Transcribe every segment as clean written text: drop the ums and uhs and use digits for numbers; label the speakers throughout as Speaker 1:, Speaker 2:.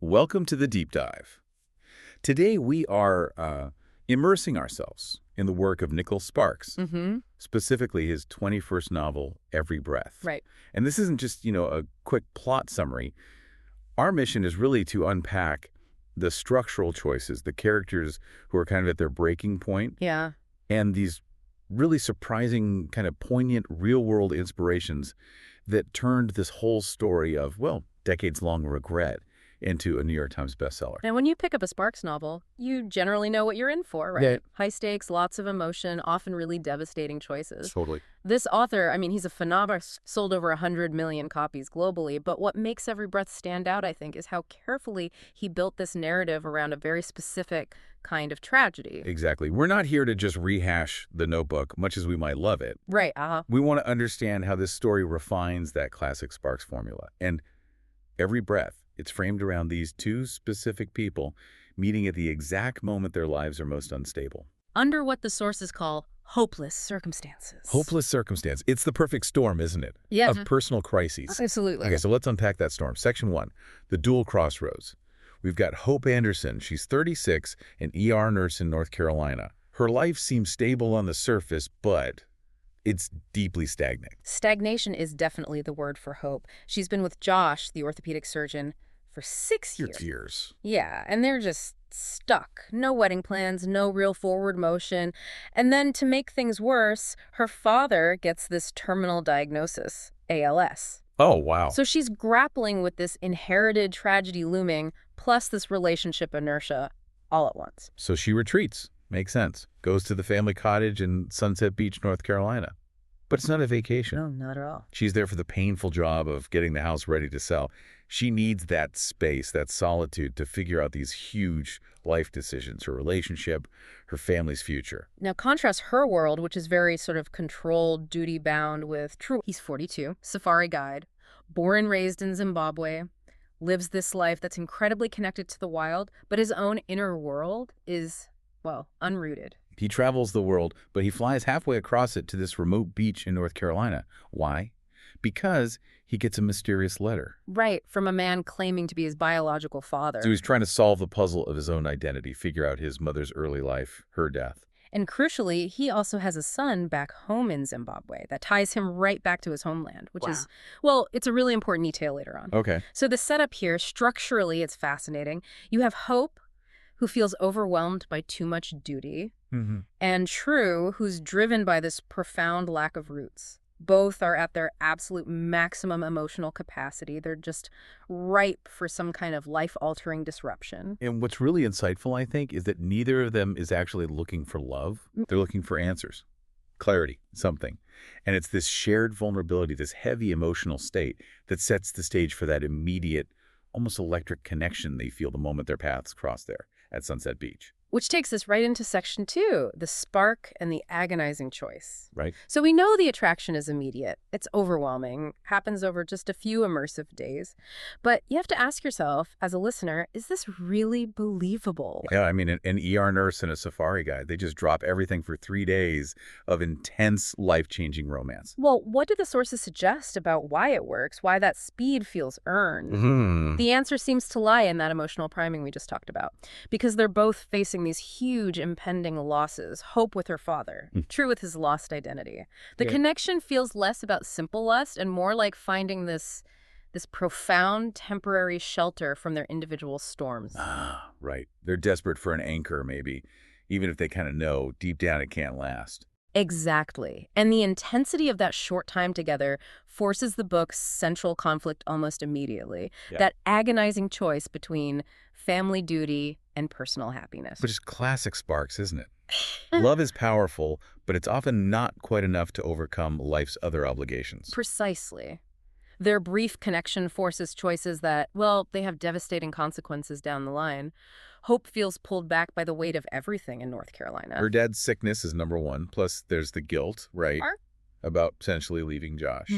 Speaker 1: Welcome to the Deep Dive. Today we are immersing ourselves in the work of Nicholas Sparks, specifically his 21st novel, Every Breath.
Speaker 2: Right.
Speaker 1: And this isn't just, a quick plot summary. Our mission is really to unpack the structural choices, the characters who are kind of at their breaking point,
Speaker 2: Yeah.
Speaker 1: and these really surprising, kind of poignant, real-world inspirations that turned this whole story of, well, decades-long regret into a New York Times bestseller.
Speaker 2: And when you pick up a Sparks novel, you generally know what you're in for, right?
Speaker 1: Yeah.
Speaker 2: High stakes, lots of emotion, often really devastating choices.
Speaker 1: Totally.
Speaker 2: This author, he's a phenomenon, sold over 100 million copies globally, but what makes Every Breath stand out, I think, is how carefully he built this narrative around a very specific kind of tragedy.
Speaker 1: Exactly. We're not here to just rehash The Notebook, much as we might love it.
Speaker 2: Right,
Speaker 1: We want to understand how this story refines that classic Sparks formula. And Every Breath, it's framed around these two specific people meeting at the exact moment their lives are most unstable.
Speaker 2: Under what the sources call hopeless circumstances.
Speaker 1: Hopeless circumstance. It's the perfect storm, isn't it?
Speaker 2: Yeah.
Speaker 1: Of personal crises.
Speaker 2: Absolutely.
Speaker 1: Okay, so let's unpack that storm. Section 1, the dual crossroads. We've got Hope Anderson. She's 36, an ER nurse in North Carolina. Her life seems stable on the surface, but it's deeply stagnant.
Speaker 2: Stagnation is definitely the word for Hope. She's been with Josh, the orthopedic surgeon, for 6 years.
Speaker 1: 6 years.
Speaker 2: Yeah, and they're just stuck. No wedding plans, no real forward motion. And then to make things worse, her father gets this terminal diagnosis, ALS.
Speaker 1: Oh, wow.
Speaker 2: So she's grappling with this inherited tragedy looming, plus this relationship inertia all at once.
Speaker 1: So she retreats. Makes sense. Goes to the family cottage in Sunset Beach, North Carolina. But it's not a vacation.
Speaker 2: No, not at all.
Speaker 1: She's there for the painful job of getting the house ready to sell. She needs that space, that solitude to figure out these huge life decisions, her relationship, her family's future.
Speaker 2: Now contrast her world, which is very sort of controlled, duty-bound with True. He's 42, safari guide, born and raised in Zimbabwe, lives this life that's incredibly connected to the wild, but his own inner world is, well, unrooted.
Speaker 1: He travels the world, but he flies halfway across it to this remote beach in North Carolina. Why? Because he gets a mysterious letter.
Speaker 2: Right, from a man claiming to be his biological father.
Speaker 1: So he's trying to solve the puzzle of his own identity, figure out his mother's early life, her death.
Speaker 2: And crucially, he also has a son back home in Zimbabwe that ties him right back to his homeland, which is, well, it's a really important detail later on.
Speaker 1: Okay.
Speaker 2: So the setup here, structurally, it's fascinating. You have Hope, who feels overwhelmed by too much duty, and True, who's driven by this profound lack of roots. Both are at their absolute maximum emotional capacity. They're just ripe for some kind of life-altering disruption.
Speaker 1: And what's really insightful, I think, is that neither of them is actually looking for love. They're looking for answers, clarity, something. And it's this shared vulnerability, this heavy emotional state that sets the stage for that immediate, almost electric connection they feel the moment their paths cross there at Sunset Beach.
Speaker 2: Which takes us right into section 2, the spark and the agonizing choice.
Speaker 1: Right.
Speaker 2: So we know the attraction is immediate. It's overwhelming, happens over just a few immersive days. But you have to ask yourself, as a listener, is this really believable?
Speaker 1: Yeah, an ER nurse and a safari guide, they just drop everything for 3 days of intense, life-changing romance.
Speaker 2: Well, what do the sources suggest about why it works, why that speed feels earned? The answer seems to lie in that emotional priming we just talked about, because they're both facing these huge impending losses. Hope with her father, True with his lost identity. The connection feels less about simple lust and more like finding this profound temporary shelter from their individual storms.
Speaker 1: Ah, right. They're desperate for an anchor, maybe, even if they kind of know deep down it can't last.
Speaker 2: Exactly. And the intensity of that short time together forces the book's central conflict almost immediately.
Speaker 1: Yeah.
Speaker 2: That agonizing choice between family duty and personal happiness.
Speaker 1: Which is classic Sparks, isn't it? Love is powerful, but it's often not quite enough to overcome life's other obligations.
Speaker 2: Precisely. Their brief connection forces choices that, well, they have devastating consequences down the line. Hope feels pulled back by the weight of everything in North Carolina.
Speaker 1: Her dad's sickness is number one, plus there's the guilt, right, about potentially leaving Josh.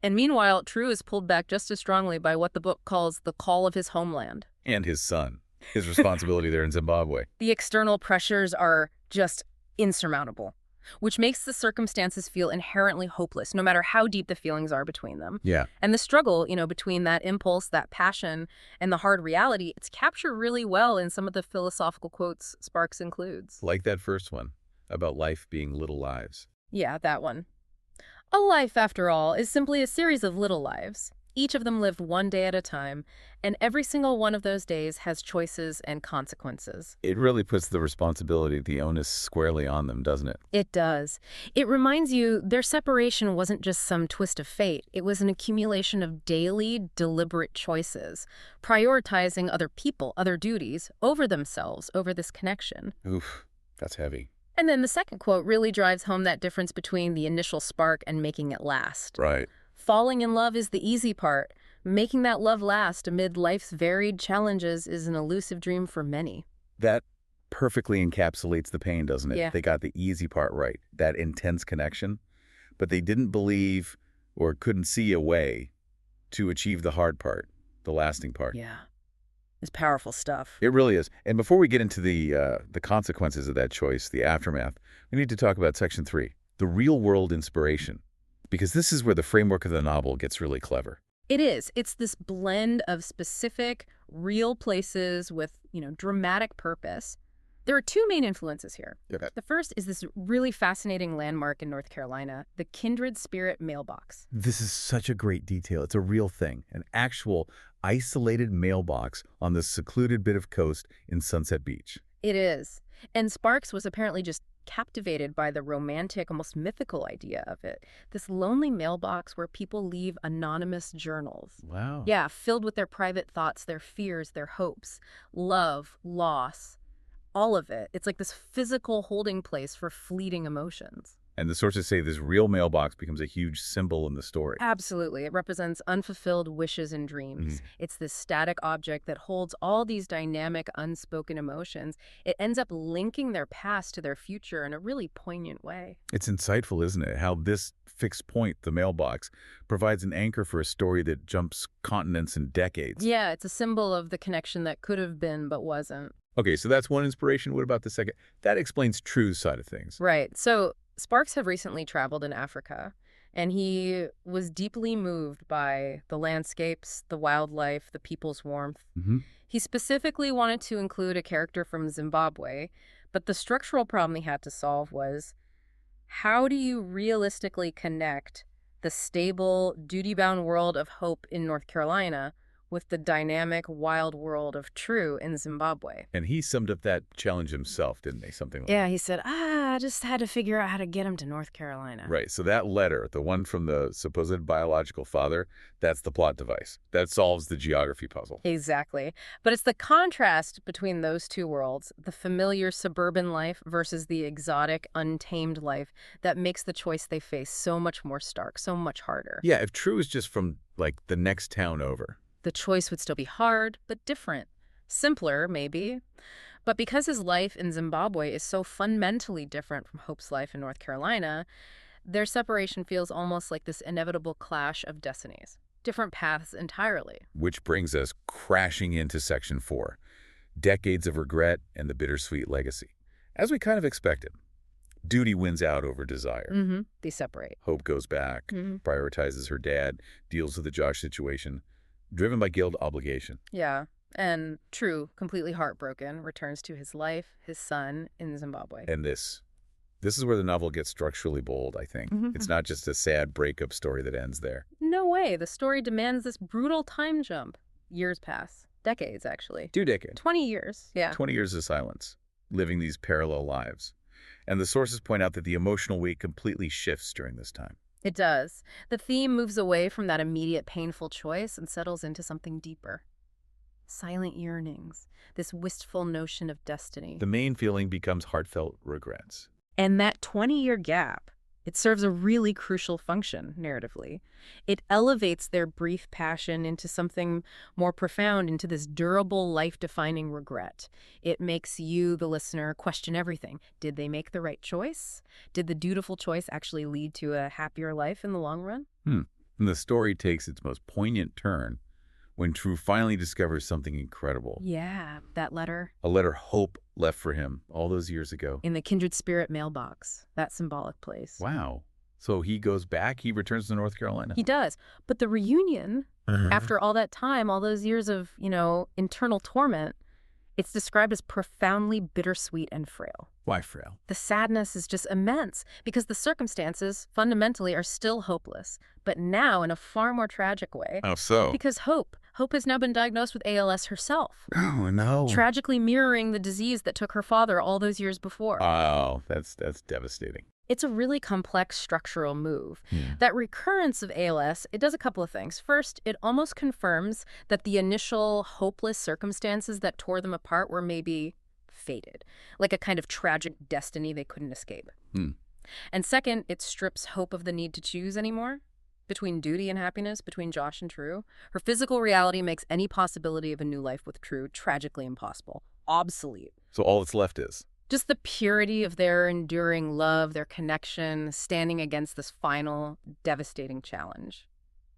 Speaker 2: And meanwhile, True is pulled back just as strongly by what the book calls the call of his homeland.
Speaker 1: And his son, his responsibility there in Zimbabwe.
Speaker 2: The external pressures are just insurmountable. which makes the circumstances feel inherently hopeless, no matter how deep the feelings are between them.
Speaker 1: Yeah.
Speaker 2: And the struggle, between that impulse, that passion, and the hard reality, it's captured really well in some of the philosophical quotes Sparks includes.
Speaker 1: Like that first one about life being little lives.
Speaker 2: Yeah, that one. A life, after all, is simply a series of little lives, each of them lived one day at a time, and every single one of those days has choices and consequences.
Speaker 1: It really puts the responsibility, the onus squarely on them, doesn't it?
Speaker 2: It does. It reminds you their separation wasn't just some twist of fate. It was an accumulation of daily, deliberate choices, prioritizing other people, other duties, over themselves, over this connection.
Speaker 1: Oof, that's heavy.
Speaker 2: And then the second quote really drives home that difference between the initial spark and making it last.
Speaker 1: Right.
Speaker 2: Falling in love is the easy part. Making that love last amid life's varied challenges is an elusive dream for many.
Speaker 1: That perfectly encapsulates the pain, doesn't it?
Speaker 2: Yeah.
Speaker 1: They got the easy part right, that intense connection, but they didn't believe or couldn't see a way to achieve the hard part, the lasting part.
Speaker 2: Yeah. It's powerful stuff.
Speaker 1: It really is. And before we get into the consequences of that choice, the aftermath, we need to talk about Section 3, the real-world inspiration, because this is where the framework of the novel gets really clever.
Speaker 2: It is. It's this blend of specific, real places with, dramatic purpose. There are two main influences here.
Speaker 1: Okay.
Speaker 2: The first is this really fascinating landmark in North Carolina, the Kindred Spirit mailbox.
Speaker 1: This is such a great detail. It's a real thing, an actual isolated mailbox on this secluded bit of coast in Sunset Beach.
Speaker 2: It is. And Sparks was apparently just captivated by the romantic, almost mythical idea of it. This lonely mailbox where people leave anonymous journals.
Speaker 1: Wow.
Speaker 2: Yeah, filled with their private thoughts, their fears, their hopes, love, loss, all of it. It's like this physical holding place for fleeting emotions.
Speaker 1: And the sources say this real mailbox becomes a huge symbol in the story.
Speaker 2: Absolutely. It represents unfulfilled wishes and dreams. It's this static object that holds all these dynamic, unspoken emotions. It ends up linking their past to their future in a really poignant way.
Speaker 1: It's insightful, isn't it? How this fixed point, the mailbox, provides an anchor for a story that jumps continents and decades.
Speaker 2: Yeah, it's a symbol of the connection that could have been but wasn't.
Speaker 1: Okay, so that's one inspiration. What about the second? That explains True's side of things.
Speaker 2: Right. So Sparks had recently traveled in Africa, and he was deeply moved by the landscapes, the wildlife, the people's warmth. He specifically wanted to include a character from Zimbabwe, but the structural problem he had to solve was, how do you realistically connect the stable, duty-bound world of hope in North Carolina with the dynamic, wild world of True in Zimbabwe?
Speaker 1: And he summed up that challenge himself, didn't he? Something like that.
Speaker 2: Yeah, he said, I just had to figure out how to get him to North Carolina.
Speaker 1: Right. So that letter, the one from the supposed biological father, that's the plot device. That solves the geography puzzle.
Speaker 2: Exactly. But it's the contrast between those two worlds, the familiar suburban life versus the exotic, untamed life, that makes the choice they face so much more stark, so much harder.
Speaker 1: Yeah, if True is just from, like, the next town over.
Speaker 2: The choice would still be hard, but different. Simpler, maybe. But because his life in Zimbabwe is so fundamentally different from Hope's life in North Carolina, their separation feels almost like this inevitable clash of destinies. Different paths entirely.
Speaker 1: Which brings us crashing into Section 4, decades of regret and the bittersweet legacy. As we kind of expected, duty wins out over desire.
Speaker 2: They separate.
Speaker 1: Hope goes back, prioritizes her dad, deals with the Josh situation, driven by guilt obligation.
Speaker 2: Yeah. And True, completely heartbroken, returns to his life, his son, in Zimbabwe.
Speaker 1: And this is where the novel gets structurally bold, I think. It's not just a sad breakup story that ends there.
Speaker 2: No way. The story demands this brutal time jump. Years pass. Decades, actually.
Speaker 1: 2 decades.
Speaker 2: 20 years. Yeah.
Speaker 1: 20 years of silence, living these parallel lives. And the sources point out that the emotional weight completely shifts during this time.
Speaker 2: It does. The theme moves away from that immediate painful choice and settles into something deeper. Silent yearnings, this wistful notion of destiny.
Speaker 1: The main feeling becomes heartfelt regrets.
Speaker 2: And that 20-year gap, it serves a really crucial function narratively. It elevates their brief passion into something more profound, into this durable, life-defining regret. It makes you, the listener, question everything. Did they make the right choice? Did the dutiful choice actually lead to a happier life in the long run?
Speaker 1: And the story takes its most poignant turn when True finally discovers something incredible.
Speaker 2: Yeah, that letter.
Speaker 1: A letter Hope left for him all those years ago.
Speaker 2: In the kindred spirit mailbox, that symbolic place.
Speaker 1: Wow. So he goes back, he returns to North Carolina.
Speaker 2: He does. But the reunion, after all that time, all those years of, internal torment, it's described as profoundly bittersweet and frail.
Speaker 1: Why frail?
Speaker 2: The sadness is just immense because the circumstances fundamentally are still hopeless, but now in a far more tragic way.
Speaker 1: Oh, so?
Speaker 2: Because Hope has now been diagnosed with ALS herself.
Speaker 1: Oh, no.
Speaker 2: Tragically mirroring the disease that took her father all those years before.
Speaker 1: Oh, that's devastating.
Speaker 2: It's a really complex structural move. That recurrence of ALS, it does a couple of things. First, it almost confirms that the initial hopeless circumstances that tore them apart were maybe fated, like a kind of tragic destiny they couldn't escape. And second, it strips Hope of the need to choose anymore between duty and happiness, between Josh and True. Her physical reality makes any possibility of a new life with True tragically impossible, obsolete.
Speaker 1: So all that's left is?
Speaker 2: Just the purity of their enduring love, their connection, standing against this final, devastating challenge.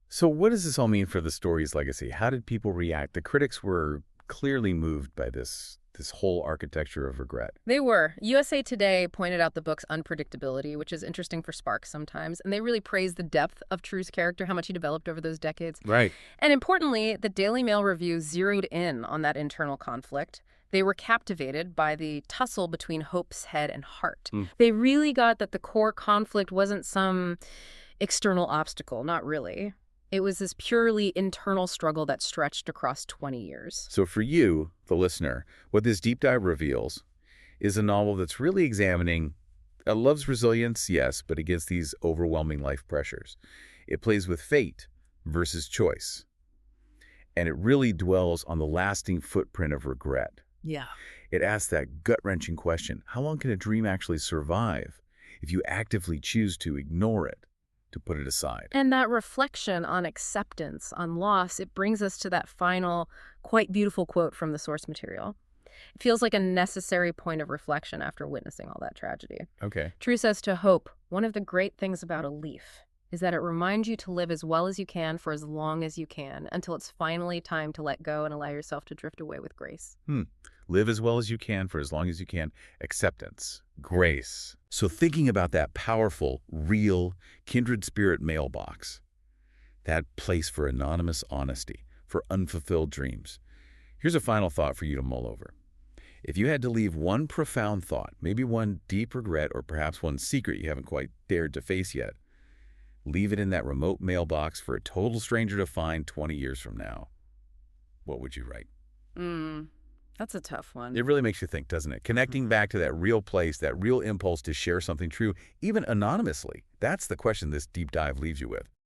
Speaker 1: So what does this all mean for the story's legacy? How did people react? The critics were clearly moved by this whole architecture of regret.
Speaker 2: They were. USA Today pointed out the book's unpredictability, which is interesting for Sparks sometimes, and they really praised the depth of True's character, how much he developed over those decades.
Speaker 1: Right.
Speaker 2: And importantly, the Daily Mail review zeroed in on that internal conflict. They were captivated by the tussle between Hope's head and heart. They really got that the core conflict wasn't some external obstacle, not really. It was this purely internal struggle that stretched across 20 years.
Speaker 1: So for you, the listener, what this deep dive reveals is a novel that's really examining love's resilience, yes, but against these overwhelming life pressures. It plays with fate versus choice. And it really dwells on the lasting footprint of regret.
Speaker 2: Yeah.
Speaker 1: It asks that gut-wrenching question, how long can a dream actually survive if you actively choose to ignore it, to put it aside?
Speaker 2: And that reflection on acceptance, on loss, it brings us to that final, quite beautiful quote from the source material. It feels like a necessary point of reflection after witnessing all that tragedy.
Speaker 1: Okay.
Speaker 2: True says to Hope, one of the great things about a leaf is that it reminds you to live as well as you can for as long as you can until it's finally time to let go and allow yourself to drift away with grace.
Speaker 1: Live as well as you can for as long as you can. Acceptance. Grace. So thinking about that powerful, real, kindred spirit mailbox, that place for anonymous honesty, for unfulfilled dreams, here's a final thought for you to mull over. If you had to leave one profound thought, maybe one deep regret or perhaps one secret you haven't quite dared to face yet, leave it in that remote mailbox for a total stranger to find 20 years from now, what would you write?
Speaker 2: That's a tough one.
Speaker 1: It really makes you think, doesn't it? Connecting back to that real place, that real impulse to share something true, even anonymously. That's the question this deep dive leaves you with.